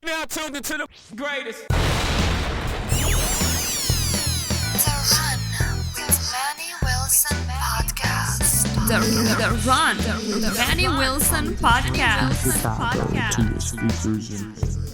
Now tuned into the greatest. The Run with Manny Wilson podcast. The Run with Manny Wilson podcast.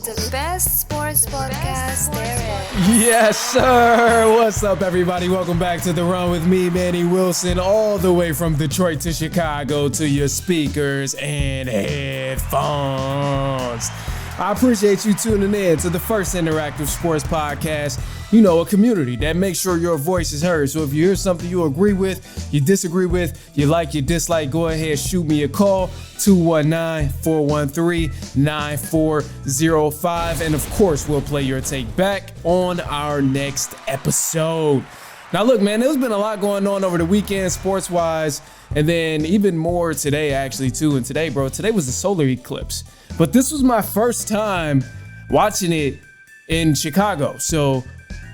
The best sports podcast there is. Yes, sir. What's up, everybody? Welcome back to The Run with me, Manny Wilson, all the way from Detroit to Chicago to your speakers and headphones. I appreciate you tuning in to the first interactive sports podcast. You know, a community that makes sure your voice is heard. So if you hear something you agree with, you disagree with, you like, you dislike, go ahead, shoot me a call, 219-413-9405. And of course, we'll play your take back on our next episode. Now, look, man, there's been a lot going on over the weekend, sports-wise, and then even more today, actually, too. And today was the solar eclipse. But this was my first time watching it in Chicago. So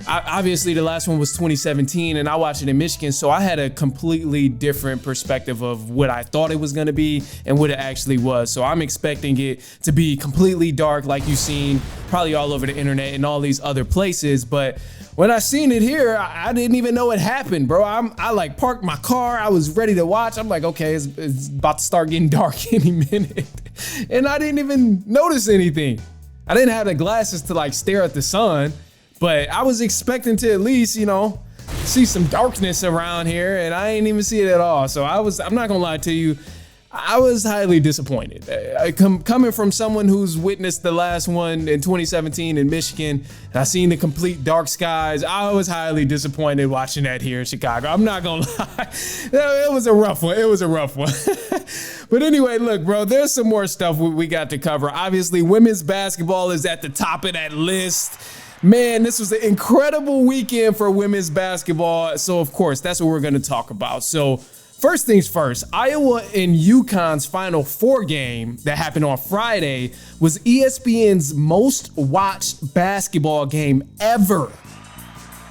obviously the last one was 2017 and I watched it in Michigan. So I had a completely different perspective of what I thought it was going to be and what it actually was. So I'm expecting it to be completely dark like you've seen probably all over the internet and all these other places. But when I seen it here, I didn't even know it happened, bro. I like parked my car. I was ready to watch. I'm like, okay, it's about to start getting dark any minute. And I didn't even notice anything. I didn't have the glasses to like stare at the sun, but I was expecting to at least, see some darkness around here, and I didn't even see it at all. So I'm not gonna lie to you, I was highly disappointed. Coming from someone who's witnessed the last one in 2017 in Michigan, and I seen the complete dark skies, I was highly disappointed watching that here in Chicago. I'm not gonna lie, it was a rough one. But anyway, look, bro, there's some more stuff we got to cover. Obviously, women's basketball is at the top of that list. Man, this was an incredible weekend for women's basketball. So, of course, that's what we're going to talk about. So, first things first, Iowa and UConn's Final Four game that happened on Friday was ESPN's most watched basketball game ever,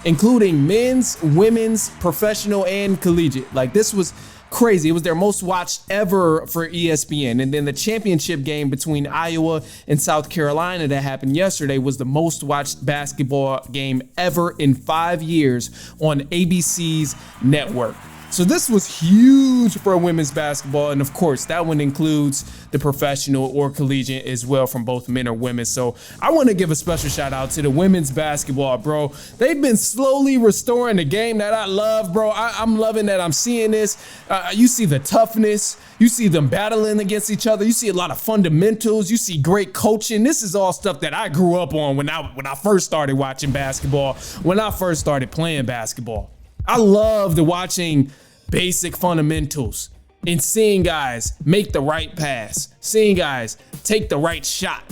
including men's, women's, professional, and collegiate. Like, this was crazy. It was their most watched ever for ESPN. And then the championship game between Iowa and South Carolina that happened yesterday was the most watched basketball game ever in 5 years on ABC's network. So this was huge for women's basketball. And of course, that one includes the professional or collegiate as well from both men or women. So I want to give a special shout out to the women's basketball, bro. They've been slowly restoring the game that I love, bro. I'm loving that I'm seeing this. You see the toughness. You see them battling against each other. You see a lot of fundamentals. You see great coaching. This is all stuff that I grew up on when I first started watching basketball, when I first started playing basketball. I loved watching basic fundamentals and seeing guys make the right pass, seeing guys take the right shot,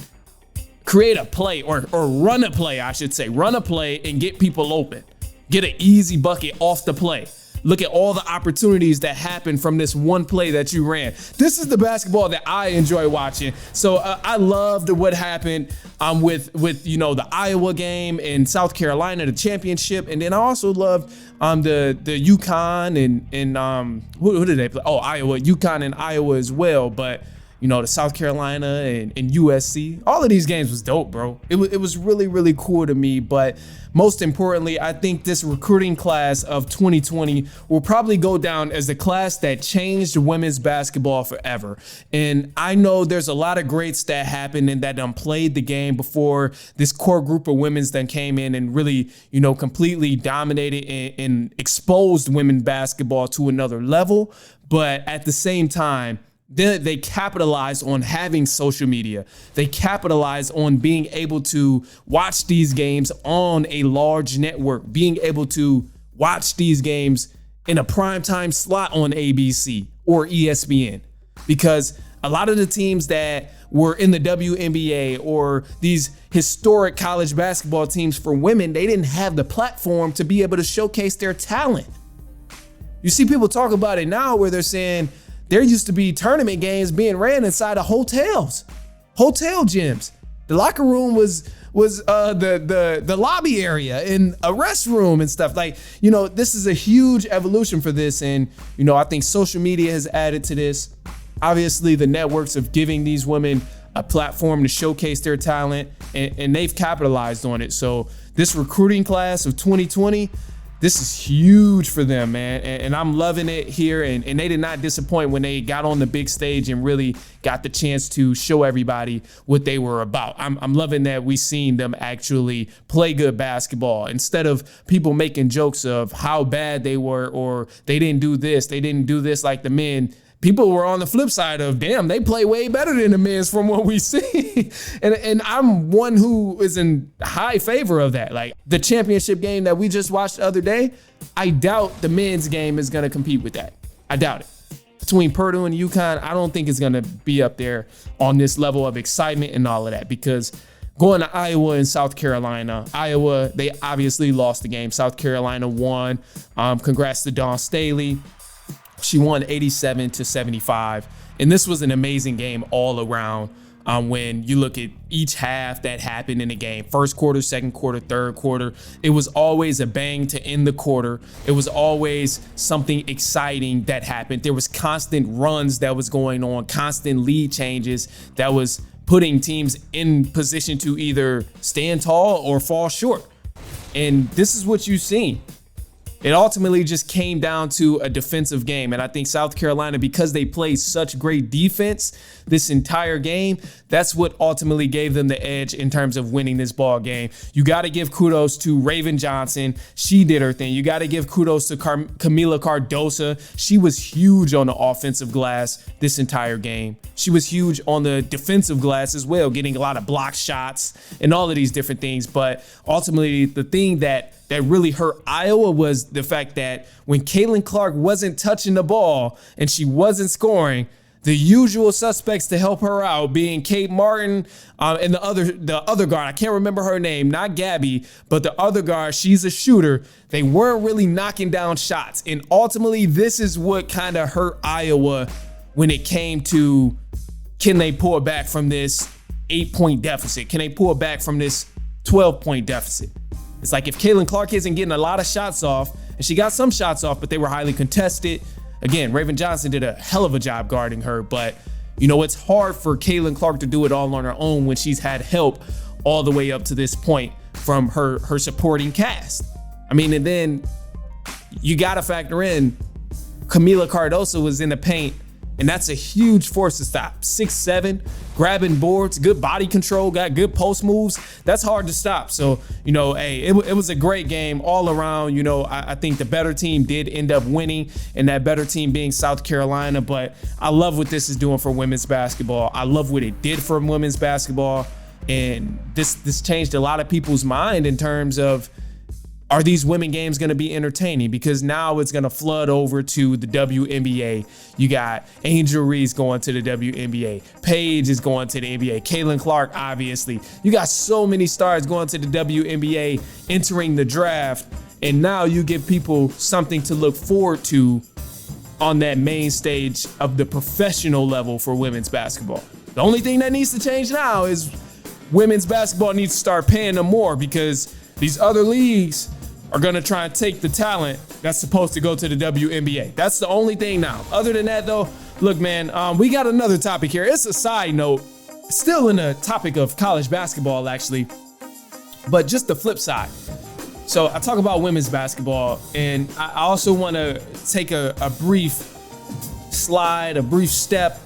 create a play or run a play, I should say, run a play and get people open, get an easy bucket off the play. Look at all the opportunities that happen from this one play that you ran. This is the basketball that I enjoy watching. So I loved what happened with the Iowa game and South Carolina, the championship. And then I also loved the UConn and who did they play? Oh, Iowa, UConn and Iowa as well. But the South Carolina and USC, all of these games was dope, bro. It was really, really cool to me. But most importantly, I think this recruiting class of 2020 will probably go down as the class that changed women's basketball forever. And I know there's a lot of greats that happened and that played the game before this core group of women's that came in and really, completely dominated and exposed women's basketball to another level. But at the same time, they capitalize on having social media. They capitalize on being able to watch these games on a large network, being able to watch these games in a primetime slot on ABC or ESPN. Because a lot of the teams that were in the WNBA or these historic college basketball teams for women, they didn't have the platform to be able to showcase their talent. You see people talk about it now where they're saying, there used to be tournament games being ran inside of hotel gyms. The locker room was the lobby area and a restroom and stuff. Like, this is a huge evolution for this. And, I think social media has added to this. Obviously, the networks of giving these women a platform to showcase their talent, and they've capitalized on it. So this recruiting class of 2020, this is huge for them, man. And I'm loving it here. And they did not disappoint when they got on the big stage and really got the chance to show everybody what they were about. I'm loving that we seen them actually play good basketball instead of people making jokes of how bad they were or they didn't do this like the men. People were on the flip side of, damn, they play way better than the men's from what we see. and I'm one who is in high favor of that. Like the championship game that we just watched the other day, I doubt the men's game is going to compete with that. I doubt it. Between Purdue and UConn, I don't think it's going to be up there on this level of excitement and all of that, because going to Iowa and South Carolina, Iowa, they obviously lost the game. South Carolina won. Congrats to Dawn Staley. She won 87-75. And this was an amazing game all around. When you look at each half that happened in the game, first quarter, second quarter, third quarter, it was always a bang to end the quarter. It was always something exciting that happened. There was constant runs that was going on, constant lead changes that was putting teams in position to either stand tall or fall short. And this is what you've seen. It ultimately just came down to a defensive game. And I think South Carolina, because they played such great defense this entire game, that's what ultimately gave them the edge in terms of winning this ball game. You got to give kudos to Raven Johnson. She did her thing. You got to give kudos to Camila Cardosa. She was huge on the offensive glass this entire game. She was huge on the defensive glass as well, getting a lot of block shots and all of these different things. But ultimately, the thing that really hurt Iowa was the fact that when Caitlin Clark wasn't touching the ball and she wasn't scoring, the usual suspects to help her out being Kate Martin and the other guard, I can't remember her name, not Gabby, but the other guard, she's a shooter. They weren't really knocking down shots. And ultimately, this is what kind of hurt Iowa when it came to, can they pull back from this 8-point deficit? Can they pull back from this 12-point deficit? It's like if Caitlin Clark isn't getting a lot of shots off, and she got some shots off, but they were highly contested. Again, Raven Johnson did a hell of a job guarding her, but you know, it's hard for Caitlin Clark to do it all on her own when she's had help all the way up to this point from her supporting cast. I mean, and then you got to factor in Camila Cardosa was in the paint, and that's a huge force to stop. 6'7", grabbing boards, good body control, got good post moves. That's hard to stop. So, you know, hey, it was a great game all around. You know, I think the better team did end up winning, and that better team being South Carolina. But I love what this is doing for women's basketball. I love what it did for women's basketball. And this changed a lot of people's mind in terms of, are these women games going to be entertaining? Because now it's going to flood over to the WNBA. You got Angel Reese going to the WNBA. Paige is going to the NBA. Caitlin Clark, obviously. You got so many stars going to the WNBA, entering the draft. And now you give people something to look forward to on that main stage of the professional level for women's basketball. The only thing that needs to change now is women's basketball needs to start paying them more, because these other leagues are going to try and take the talent that's supposed to go to the WNBA. That's the only thing now. Other than that, though, look, man, we got another topic here. It's a side note, still in the topic of college basketball, actually, but just the flip side. So I talk about women's basketball, and I also want to take a brief slide, a brief step,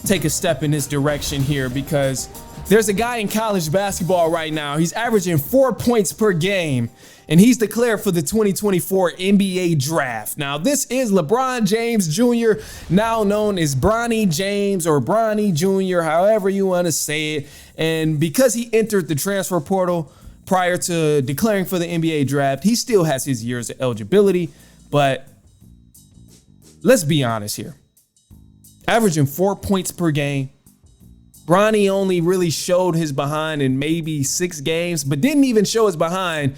take a step in this direction here, because there's a guy in college basketball right now. He's averaging 4 points per game, and he's declared for the 2024 NBA draft. Now, this is LeBron James Jr., now known as Bronny James or Bronny Jr., however you want to say it. And because he entered the transfer portal prior to declaring for the NBA draft, he still has his years of eligibility. But let's be honest here. Averaging 4 points per game. Bronny only really showed his behind in maybe 6 games, but didn't even show his behind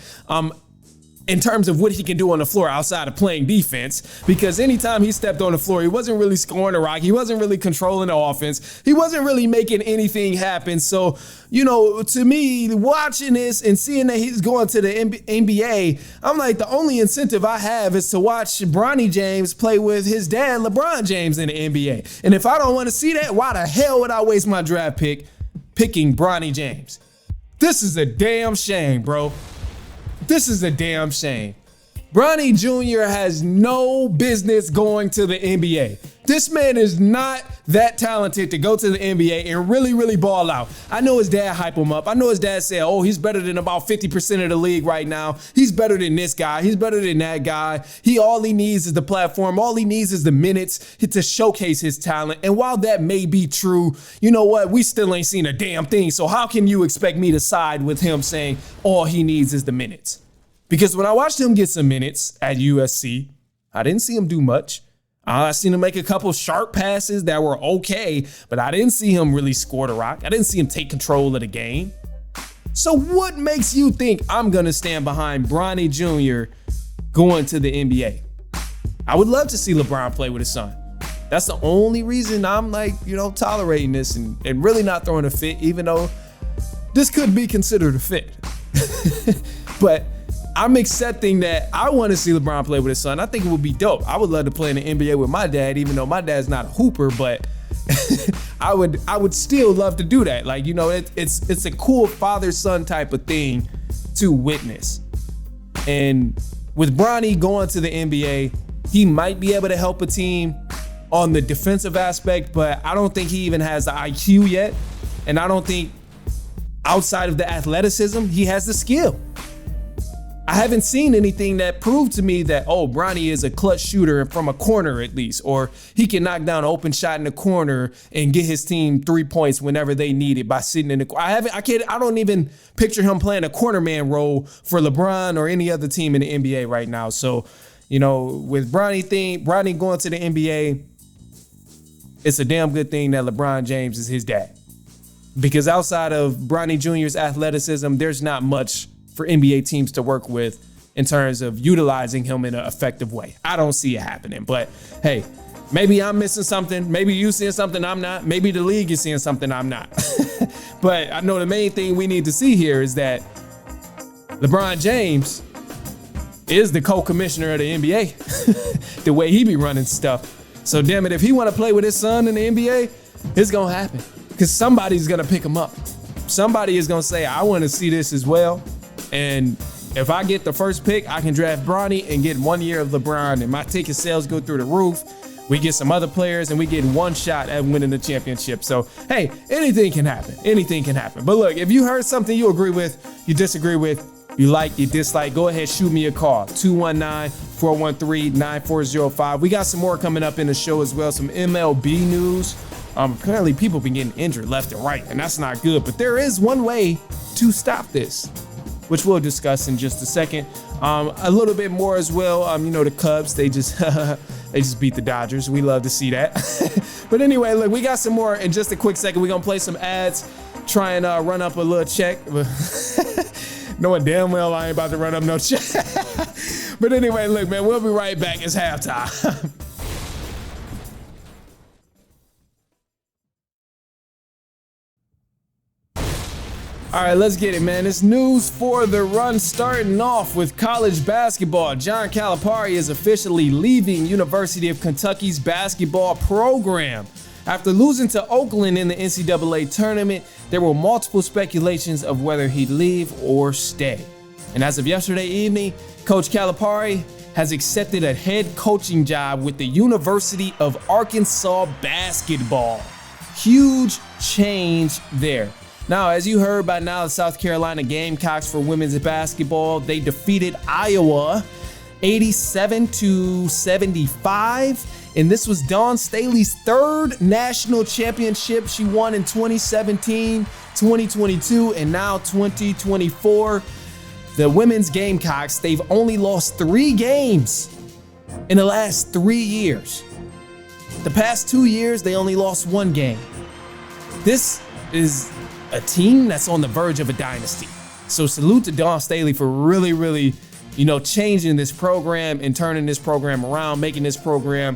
in terms of what he can do on the floor outside of playing defense, because anytime he stepped on the floor, he wasn't really scoring the rock. He wasn't really controlling the offense. He wasn't really making anything happen. So, you know, to me, watching this and seeing that he's going to the NBA, I'm like, the only incentive I have is to watch Bronny James play with his dad, LeBron James, in the NBA. And if I don't want to see that, why the hell would I waste my draft pick picking Bronny James. This is a damn shame, bro. This is a damn shame. Bronny Jr. has no business going to the NBA. This man is not that talented to go to the NBA and really ball out. I know his dad hype him up. I know his dad said, oh, he's better than about 50% of the league right now. He's better than this guy. He's better than that guy. All he needs is the platform. All he needs is the minutes to showcase his talent. And while that may be true, you know what? We still ain't seen a damn thing. So how can you expect me to side with him saying all he needs is the minutes? Because when I watched him get some minutes at USC, I didn't see him do much. I seen him make a couple sharp passes that were okay, but I didn't see him really score the rock. I didn't see him take control of the game. So what makes you think I'm going to stand behind Bronny Jr. going to the NBA? I would love to see LeBron play with his son. That's the only reason I'm tolerating this and really not throwing a fit, even though this could be considered a fit. But I'm accepting that I want to see LeBron play with his son. I think it would be dope. I would love to play in the NBA with my dad, even though my dad's not a hooper, but I would still love to do that. It's a cool father-son type of thing to witness. And with Bronny going to the NBA, he might be able to help a team on the defensive aspect, but I don't think he even has the IQ yet. And I don't think outside of the athleticism, he has the skill. I haven't seen anything that proved to me that, oh, Bronny is a clutch shooter from a corner at least, or he can knock down an open shot in the corner and get his team 3 points whenever they need it by sitting in the corner. I don't even picture him playing a corner man role for LeBron or any other team in the NBA right now. So, with Bronny going to the NBA, it's a damn good thing that LeBron James is his dad. Because outside of Bronny Jr.'s athleticism, there's not much for NBA teams to work with in terms of utilizing him in an effective way. I don't see it happening, but hey, maybe I'm missing something. Maybe you seeing something I'm not. Maybe the league is seeing something I'm not. But I know the main thing we need to see here is that LeBron James is the co-commissioner of the NBA, the way he be running stuff. So damn it, if he want to play with his son in the NBA, it's going to happen because somebody's going to pick him up. Somebody is going to say, I want to see this as well. And if I get the first pick, I can draft Bronny and get 1 year of LeBron and my ticket sales go through the roof. We get some other players and we get one shot at winning the championship. So, hey, anything can happen. Anything can happen. But look, if you heard something you agree with, you disagree with, you like, you dislike, go ahead, shoot me a call. 219-413-9405. We got some more coming up in the show as well. Some MLB news. Apparently people been getting injured left and right, and that's not good. But there is one way to stop this, which we'll discuss in just a second. A little bit more as well. The Cubs, they just beat the Dodgers. We love to see that. But anyway, look, we got some more in just a quick second. We're going to play some ads, try and run up a little check. Knowing damn well I ain't about to run up no check. But anyway, look, man, we'll be right back. It's halftime. All right, let's get it, man. It's news for the run, starting off with college basketball. John Calipari is officially leaving University of Kentucky's basketball program. After losing to Oakland in the NCAA tournament, there were multiple speculations of whether he'd leave or stay. And as of yesterday evening, Coach Calipari has accepted a head coaching job with the University of Arkansas basketball. Huge change there. Now, as you heard by now, the South Carolina Gamecocks for women's basketball, they defeated Iowa 87-75. And this was Dawn Staley's third national championship. She won in 2017, 2022, and now 2024. The women's Gamecocks, they've only lost 3 games in the last 3 years. The past 2 years, they only lost 1 game. This is a team that's on the verge of a dynasty. So salute to Dawn Staley for really, changing this program and turning this program around, making this program,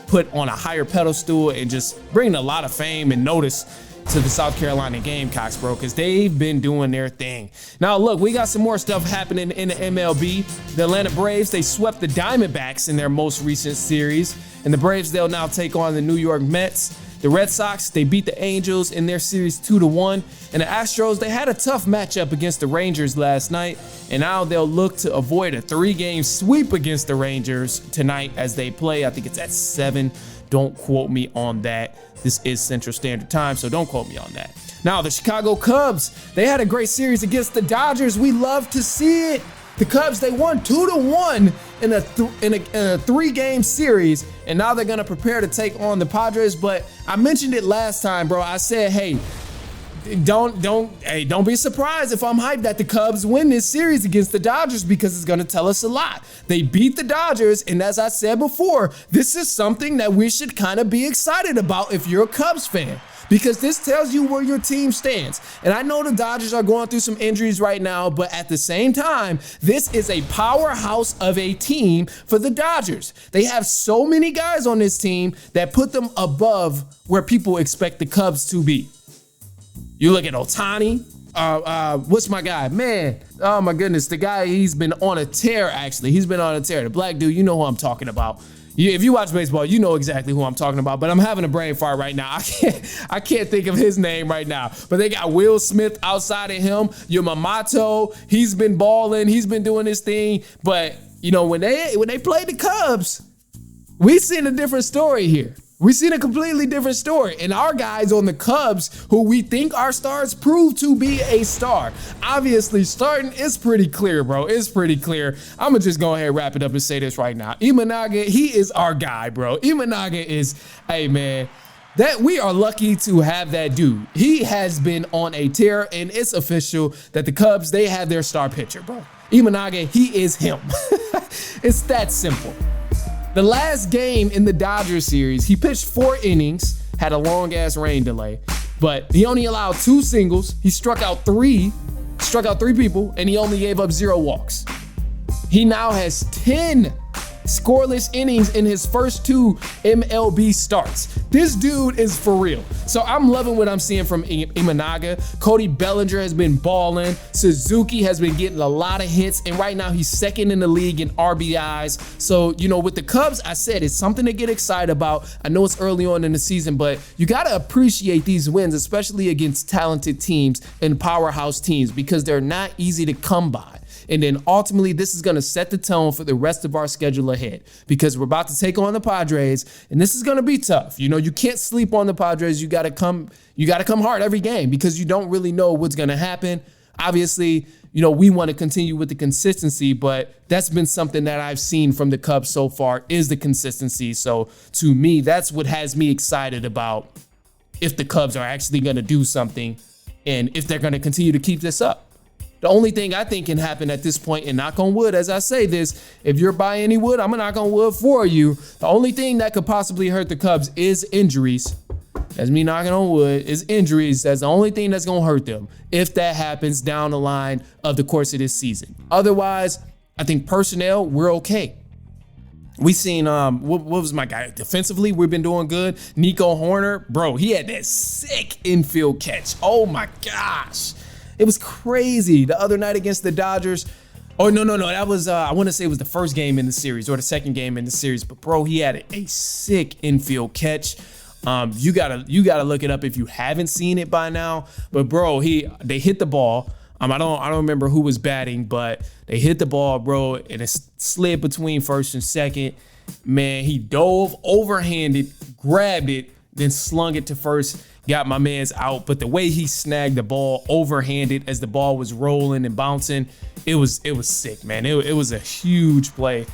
put on a higher pedestal and just bringing a lot of fame and notice to the South Carolina Gamecocks, bro, because they've been doing their thing. Now, look, we got some more stuff happening in the MLB. The Atlanta Braves, they swept the Diamondbacks in their most recent series. And the Braves, they'll now take on the New York Mets. The Red Sox, they beat the Angels in their series 2-1. And the Astros, they had a tough matchup against the Rangers last night. And now they'll look to avoid a 3-game sweep against the Rangers tonight as they play. I think it's at 7. Don't quote me on that. This is Central Standard Time, so don't quote me on that. Now, the Chicago Cubs, they had a great series against the Dodgers. We love to see it. The Cubs, they won 2-1 in a 3-game series, and now they're gonna prepare to take on the Padres. But I mentioned it last time, bro. I said, hey, don't be surprised if I'm hyped that the Cubs win this series against the Dodgers, because it's gonna tell us a lot. They beat the Dodgers, and as I said before, this is something that we should kind of be excited about if you're a Cubs fan, because this tells you where your team stands. And I know the Dodgers are going through some injuries right now, but at the same time, this is a powerhouse of a team for the Dodgers. They have so many guys on this team that put them above where people expect the Cubs to be. You look at Ohtani, what's my guy? Man, oh my goodness, the guy, he's been on a tear, actually. He's been on a tear. The black dude, you know who I'm talking about. If you watch baseball, you know exactly who I'm talking about, but I'm having a brain fart right now. I can't think of his name right now. But they got Will Smith outside of him. Yamamoto, he's been balling. He's been doing his thing. But, you know, when they played the Cubs, we seen a different story here. We seen a completely different story. And our guys on the Cubs, who we think are stars, proved to be a star. Obviously, starting is pretty clear, bro. It's pretty clear. I'm going to just go ahead and wrap it up and say this right now. Imanaga, he is our guy, bro. Imanaga is, hey, man, that we are lucky to have that dude. He has been on a tear, and it's official that the Cubs, they have their star pitcher, bro. Imanaga, he is him. It's that simple. The last game in the Dodgers series, he pitched 4 innings, had a long-ass rain delay, but he only allowed 2 singles. He struck out 3 people, and he only gave up 0 walks. He now has 10 scoreless innings in his first 2 MLB starts. This dude is for real. So I'm loving what I'm seeing from Imanaga. Cody Bellinger has been balling. Suzuki has been getting a lot of hits, and right now he's second in the league in RBIs. So, you know, with the Cubs, I said it's something to get excited about. I know it's early on in the season, but you got to appreciate these wins, especially against talented teams and powerhouse teams, because they're not easy to come by. And then ultimately, this is going to set the tone for the rest of our schedule ahead, because we're about to take on the Padres, and this is going to be tough. You know, you can't sleep on the Padres. You got to come hard every game, because you don't really know what's going to happen. Obviously, you know, we want to continue with the consistency, but that's been something that I've seen from the Cubs so far, is the consistency. So to me, that's what has me excited about if the Cubs are actually going to do something and if they're going to continue to keep this up. The only thing I think can happen at this point, and knock on wood as I say this, if you're buying any wood, I'm gonna knock on wood for you. The only thing that could possibly hurt the Cubs is injuries. That's me knocking on wood, is injuries. That's the only thing that's gonna hurt them if that happens down the line of the course of this season. Otherwise, I think personnel, we're okay. We seen, what was my guy? Defensively, we've been doing good. Nico Horner, bro, he had that sick infield catch. Oh my gosh. It was crazy the other night against the Dodgers. Oh, no. That was, I want to say it was the first game in the series or the second game in the series. But, bro, he had a sick infield catch. You gotta look it up if you haven't seen it by now. But, bro, they hit the ball. I don't remember who was batting, but they hit the ball, bro, and it slid between first and second. Man, he dove overhanded, grabbed it, then slung it to first. Got my man's out, but the way he snagged the ball overhanded as the ball was rolling and bouncing, it was sick, man. It was a huge play.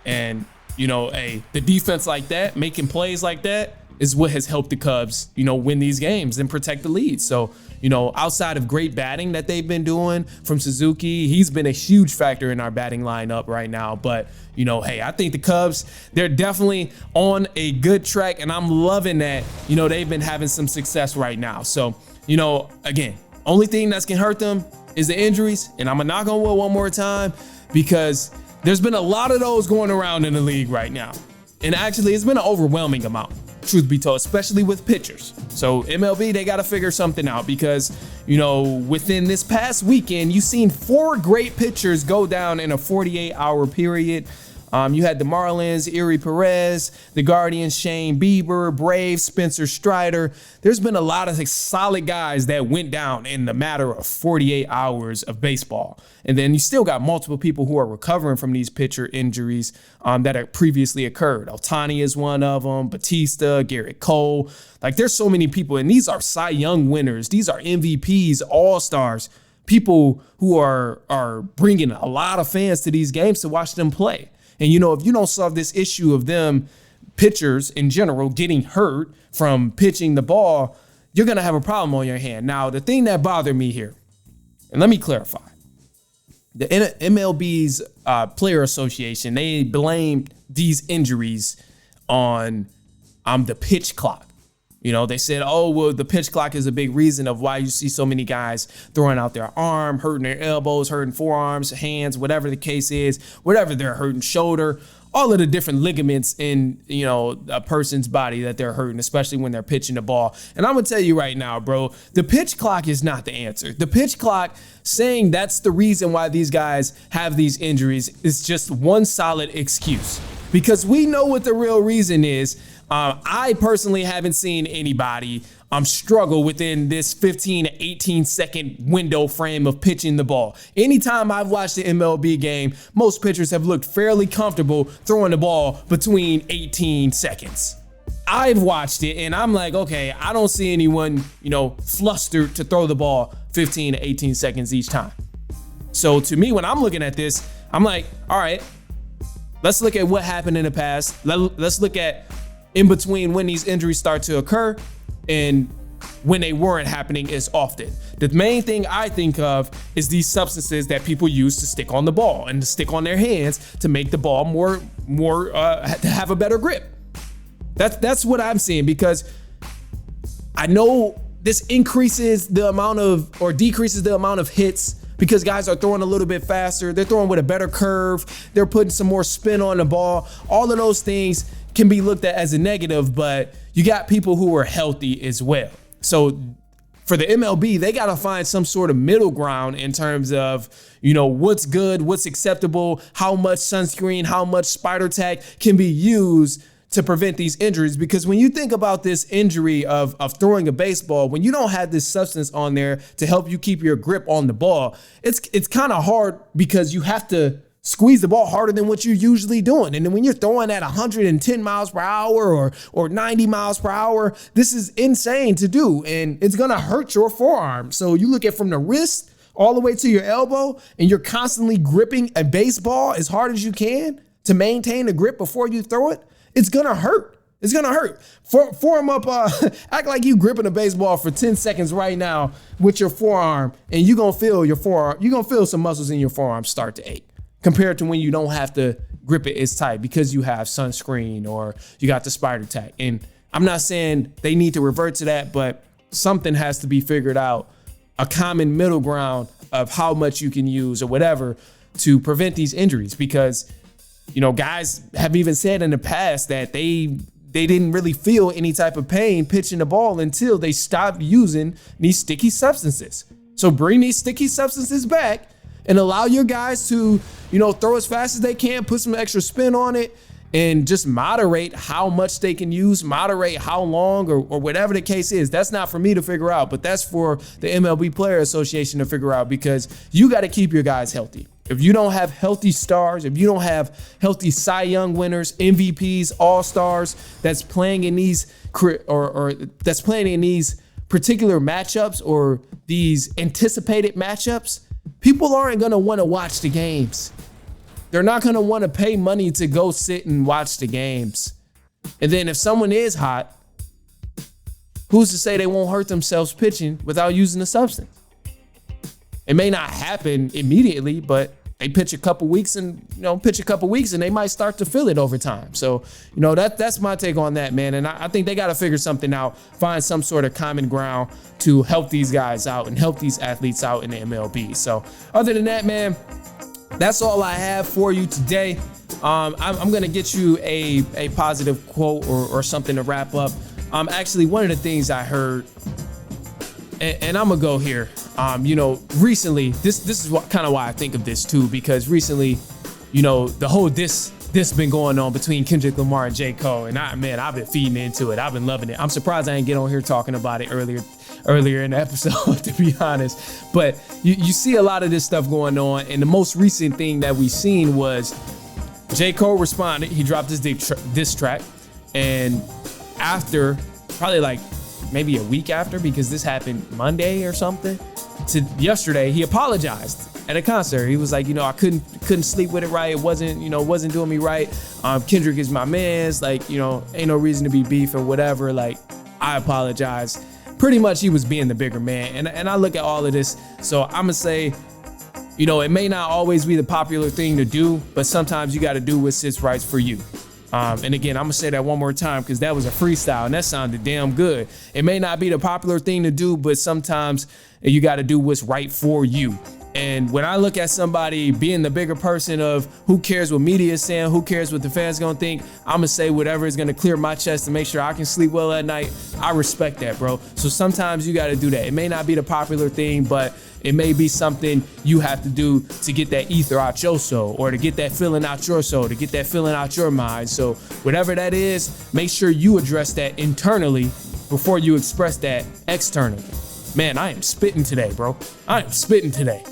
And, you know, the defense like that, making plays like that, is what has helped the Cubs, you know, win these games and protect the lead. So, you know, outside of great batting that they've been doing from Suzuki, he's been a huge factor in our batting lineup right now. But, you know, hey, I think the Cubs, they're definitely on a good track, and I'm loving that, you know, they've been having some success right now. So, you know, again, only thing that's can hurt them is the injuries. And I'm gonna knock on wood one more time, because there's been a lot of those going around in the league right now. And actually, it's been an overwhelming amount, truth be told, especially with pitchers. So MLB, they got to figure something out, because, you know, within this past weekend, you've seen 4 great pitchers go down in a 48-hour period. You had the Marlins, Erie Perez, the Guardians, Shane Bieber, Braves, Spencer Strider. There's been a lot of solid guys that went down in the matter of 48 hours of baseball. And then you still got multiple people who are recovering from these pitcher injuries that had previously occurred. Ohtani is one of them, Batista, Garrett Cole. Like, there's so many people, and these are Cy Young winners. These are MVPs, all-stars, people who are bringing a lot of fans to these games to watch them play. And, if you don't solve this issue of them pitchers in general getting hurt from pitching the ball, you're going to have a problem on your hand. Now, the thing that bothered me here, and let me clarify, the MLB's Player Association, they blamed these injuries on the pitch clock. They said, the pitch clock is a big reason of why you see so many guys throwing out their arm, hurting their elbows, hurting forearms, hands, whatever the case is, whatever they're hurting, shoulder, all of the different ligaments in, a person's body that they're hurting, especially when they're pitching the ball. And I'm going to tell you right now, bro, the pitch clock is not the answer. The pitch clock saying that's the reason why these guys have these injuries is just one solid excuse, because we know what the real reason is. I personally haven't seen anybody struggle within this 15 to 18 second window frame of pitching the ball. Anytime I've watched the MLB game, most pitchers have looked fairly comfortable throwing the ball between 18 seconds. I've watched it and I'm like, okay, I don't see anyone, flustered to throw the ball 15 to 18 seconds each time. So to me, when I'm looking at this, I'm like, all right, let's look at what happened in the past. Let's look at in between when these injuries start to occur and when they weren't happening as often. The main thing I think of is these substances that people use to stick on the ball and to stick on their hands to make the ball more to have a better grip. That's what I'm seeing, because I know this increases the amount of or decreases the amount of hits because guys are throwing a little bit faster. They're throwing with a better curve. They're putting some more spin on the ball. All of those things can be looked at as a negative, but you got people who are healthy as well. So for the MLB, they got to find some sort of middle ground in terms of, what's good, what's acceptable, how much sunscreen, how much spider tack can be used to prevent these injuries. Because when you think about this injury of throwing a baseball, when you don't have this substance on there to help you keep your grip on the ball, it's kind of hard because you have to squeeze the ball harder than what you're usually doing. And then when you're throwing at 110 miles per hour or 90 miles per hour, this is insane to do. And it's going to hurt your forearm. So you look at from the wrist all the way to your elbow, and you're constantly gripping a baseball as hard as you can to maintain the grip before you throw it. It's going to hurt. It's going to hurt. Form up, act like you gripping a baseball for 10 seconds right now with your forearm, and you're going to feel your forearm. You're going to feel some muscles in your forearm start to ache, compared to when you don't have to grip it as tight because you have sunscreen or you got the spider tack. And I'm not saying they need to revert to that, but something has to be figured out, a common middle ground of how much you can use or whatever to prevent these injuries. Because, guys have even said in the past that they didn't really feel any type of pain pitching the ball until they stopped using these sticky substances. So bring these sticky substances back and allow your guys to, throw as fast as they can, put some extra spin on it, and just moderate how much they can use, moderate how long or whatever the case is. That's not for me to figure out, but that's for the MLB Player Association to figure out, because you got to keep your guys healthy. If you don't have healthy stars, if you don't have healthy Cy Young winners, MVPs, all-stars that's playing in these or that's playing in these particular matchups or these anticipated matchups, people aren't going to want to watch the games. They're not going to want to pay money to go sit and watch the games. And then if someone is hot, who's to say they won't hurt themselves pitching without using the substance? It may not happen immediately, but they pitch a couple weeks and they might start to feel it over time. So, that's my take on that, man. And I think they got to figure something out, find some sort of common ground to help these guys out and help these athletes out in the MLB. So other than that, man, that's all I have for you today. I'm going to get you a positive quote or something to wrap up. Actually, one of the things I heard, and I'm going to go here. Recently, this is kind of why I think of this too, because recently, the whole this this been going on between Kendrick Lamar and J. Cole. And I've been feeding into it. I've been loving it. I'm surprised I didn't get on here talking about it earlier in the episode, to be honest. But you see a lot of this stuff going on. And the most recent thing that we seen was J. Cole responded. He dropped his diss track. And after, probably like maybe a week after, because this happened Monday or something, to yesterday, he apologized at a concert. He was like, I couldn't sleep with it right. It wasn't doing me right. Kendrick is my man's, like, ain't no reason to be beef or whatever. Like, I apologize. Pretty much he was being the bigger man. And I look at all of this. So I'm gonna say, it may not always be the popular thing to do, but sometimes you got to do what sits right for you. And again, I'm gonna say that one more time because that was a freestyle and that sounded damn good. It may not be the popular thing to do, but sometimes you got to do what's right for you. And when I look at somebody being the bigger person of who cares what media is saying, who cares what the fans gonna think, I'm gonna say whatever is gonna clear my chest to make sure I can sleep well at night. I respect that, bro. So sometimes you gotta do that. It may not be the popular thing, but it may be something you have to do to get that ether out your soul, or to get that feeling out your soul, to get that feeling out your mind. So whatever that is, make sure you address that internally before you express that externally. Man, I am spitting today, bro. I am spitting today.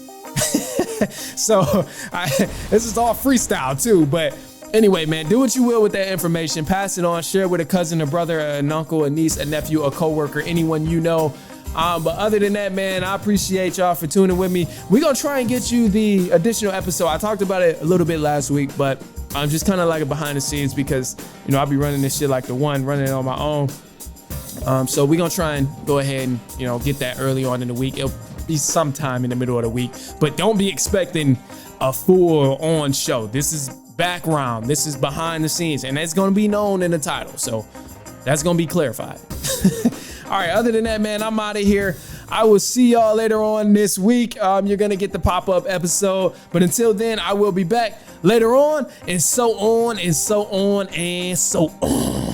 So this is all freestyle too, but anyway, man, do what you will with that information. Pass it on, share it with a cousin, a brother, an uncle, a niece, a nephew, a coworker, anyone you know. But other than that, man, I appreciate y'all for tuning with me. We're gonna try and get you the additional episode. I talked about it a little bit last week, but I'm just kind of like a behind the scenes because I'll be running this shit like the one, running it on my own. So we're gonna try and go ahead and get that early on in the week. It'll be sometime in the middle of the week, but don't be expecting a full on show. This is background, this is behind the scenes, and it's gonna be known in the title, so that's gonna be clarified. All right, other than that, man, I'm out of here. I will see y'all later on this week. You're gonna get the pop-up episode, but until then, I will be back later on, and so on and so on and so on.